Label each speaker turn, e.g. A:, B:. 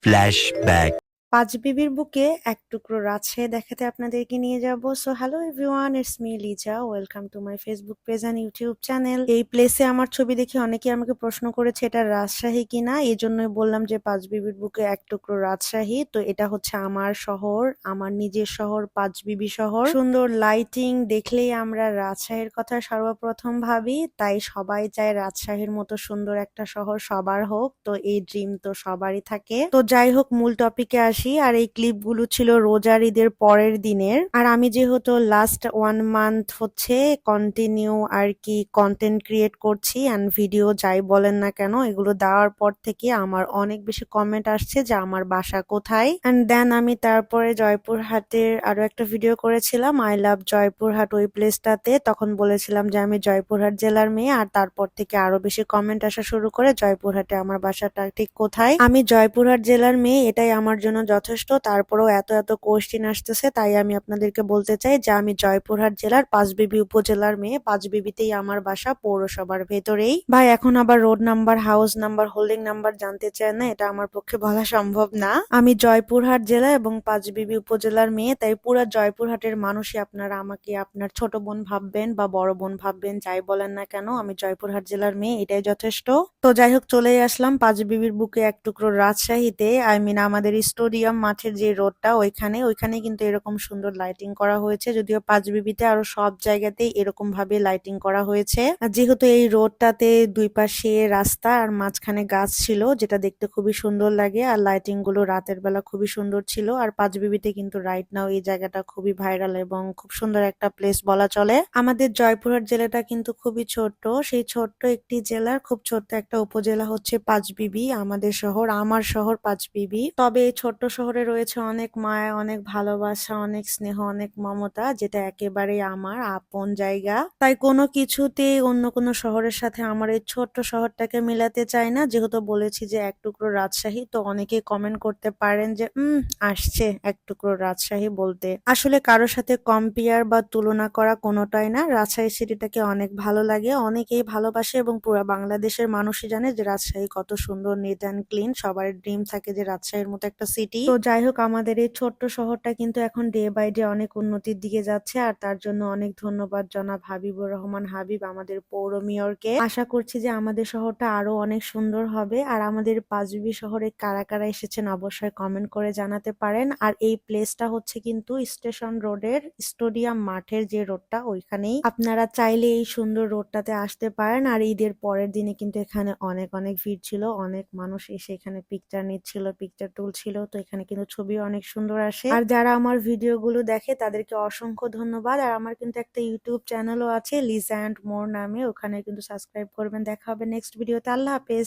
A: Flashback.
B: পাঁচ বিবির বুকে এক টুকরো রাজশাহী দেখাতে আপনাদেরকে নিয়ে যাব। So hello everyone, it's me Liza. Welcome to my Facebook page and YouTube channel. এই প্লেসে আমার ছবি দেখে অনেকে আমাকে প্রশ্ন করেছে এটা রাজশাহী কিনা, এই জন্যই বললাম যে পাঁচ বিবির বুকে এক টুকরো রাজশাহী। তো এটা হচ্ছে আমার শহর, আমার নিজের শহর, পাঁচ বিবি শহর। সুন্দর লাইটিং দেখলেই আমরা রাজশাহীর কথা সর্বপ্রথম ভাবি, তাই সবাই চায় রাজশাহীর মতো সুন্দর একটা শহর সবার হোক। তো এই ড্রিম তো সবারই থাকে। তো যাই হোক, মূল টপিকে আসি। আর এই ক্লিপগুলো ছিল রোজার ঈদের পরের দিনের। আর আমি যেহেতু লাস্ট 1 মান্থ হচ্ছে কন্টিনিউ আর কি কন্টেন্ট ক্রিয়েট করছি অ্যান্ড ভিডিও যাই বলেন না কেন, এগুলো দেওয়ার পর থেকে আমার অনেক বেশি কমেন্ট আসছে যে আমার বাসা কোথায়। অ্যান্ড দেন আমি তারপরে জয়পুরহাটের আরো একটা ভিডিও করেছিলাম, আই লাভ জয়পুরহাট, ওই প্লেসটাতে। তখন বলেছিলাম যে আমি জয়পুরহাট জেলার মেয়ে। আর তারপর থেকে আরো বেশি কমেন্ট আসা শুরু করে জয়পুরহাটে আমার বাসাটা ঠিক কোথায়। আমি জয়পুরহাট জেলার মেয়ে, এটাই আমার জন্য যথেষ্ট। তারপরেও এত এত কোশ্চেন আসতেছে, তাই আমি আপনাদেরকে বলতে চাই যে আমি জয়পুরহাট জেলার পাঁচবিবি উপজেলার মেয়ে। পাঁচবিবিতেই আমার বাসা, পৌরসভার ভেতরেই। ভাই এখন আবার road number, house number, holding number জানতে চায় না, এটা আমার পক্ষে বলা সম্ভব না। আমি জয়পুরহাট জেলা এবং পাঁচবিবি উপজেলার মেয়ে, তাই পুরো জয়পুরহাটের মানুষই আপনারা আমাকে আপনার ছোট বোন ভাববেন বা বড় বোন ভাববেন, যাই বলেন না কেন আমি জয়পুরহাট জেলার মেয়ে, এটাই যথেষ্ট। তো যাই হোক, চলেই আসলাম পাঁচবিবির বুকে এক টুকরো রাজশাহীতে। আই মিন আমাদের স্টেডিয়াম মাঠের যে রোডটা, ওইখানে কিন্তু এরকম সুন্দর লাইটিং করা হয়েছে। যদিও পাঁচবিবিতে আরো সব জায়গাতেই এরকম ভাবে লাইটিং করা হয়েছে। আর যেহেতু এই রোডটাতে দুই পাশে রাস্তা আর মাঝখানে গাছ ছিল, যেটা দেখতে খুবই সুন্দর লাগে। আর লাইটিং গুলো রাতের বেলা খুবই সুন্দর ছিল। আর পাঁচবিবিতে কিন্তু রাইট নাও এই জায়গাটা খুবই ভাইরাল এবং খুব সুন্দর একটা প্লেস বলা চলে। আমাদের জয়পুরহাট জেলাটা কিন্তু খুবই ছোট্ট, সেই ছোট্ট একটি জেলার খুব ছোট্ট একটা উপজেলা হচ্ছে পাঁচবিবি। আমাদের শহর, আমার শহর পাঁচবিবি। তবে এই ছোট্ট শহরে রয়েছে অনেক মায়া, অনেক ভালোবাসা, অনেক স্নেহ, অনেক মমতা, যেটা একেবারেই আমার আপন জায়গা। তাই কোনো কিছুতেই অন্য কোনো শহরের সাথে আমার এই ছোট্ট শহরটাকে মিলাতে চাই না। যেহেতু বলেছি যে এক টুকরো রাজশাহী, তো অনেকেই কমেন্ট করতে পারেন যে আসছে এক টুকরো রাজশাহী বলতে। আসলে কারোর সাথে কম্পেয়ার বা তুলনা করা কোনোটাই না। রাজশাহী সিটিটাকে অনেক ভালো লাগে, অনেকেই ভালোবাসে এবং পুরো বাংলাদেশের মানুষই জানে যে রাজশাহী কত সুন্দর, নিট অ্যান্ড ক্লিন। সবার ড্রিম থাকে যে রাজশাহীর মতো একটা সিটি। তো যাই হোক, আমাদের এই ছোট্ট শহরটা কিন্তু এখন ডে বাই ডে অনেক উন্নতির দিকে যাচ্ছে। আর তার জন্য অনেক ধন্যবাদ জনাব হাবিবুর রহমান হাবিব, আমাদের পৌর মেয়রকে। আশা করছি যে আমাদের শহরটা আরো অনেক সুন্দর হবে। আর আমাদের পাঁচবিবি শহরে কারা কারা এসেছেন অবশ্যই কমেন্ট করে জানাতে পারেন। আর এই প্লেসটা হচ্ছে কিন্তু স্টেশন রোডের স্টেডিয়াম মাঠের যে রোডটা, ওইখানেই। আপনারা চাইলে এই সুন্দর রোডটাতে আসতে পারেন। আর ঈদের পরের দিনে কিন্তু এখানে অনেক অনেক ভিড় ছিল, অনেক মানুষ এসে এখানে পিকচার নিচ্ছিল, পিকচার তুলছিল। তো এখানে কিন্তু ছবি অনেক সুন্দর আসে। আর যারা আমার ভিডিওগুলো দেখে তাদেরকে অসংখ্য ধন্যবাদ। আর আমার কিন্তু একটা ইউটিউব চ্যানেলও আছে, লিজা অ্যান্ড মোর নামে, ওখানে কিন্তু সাবস্ক্রাইব করবেন। দেখা হবে নেক্সট ভিডিওতে। আল্লাহ হাফেজ।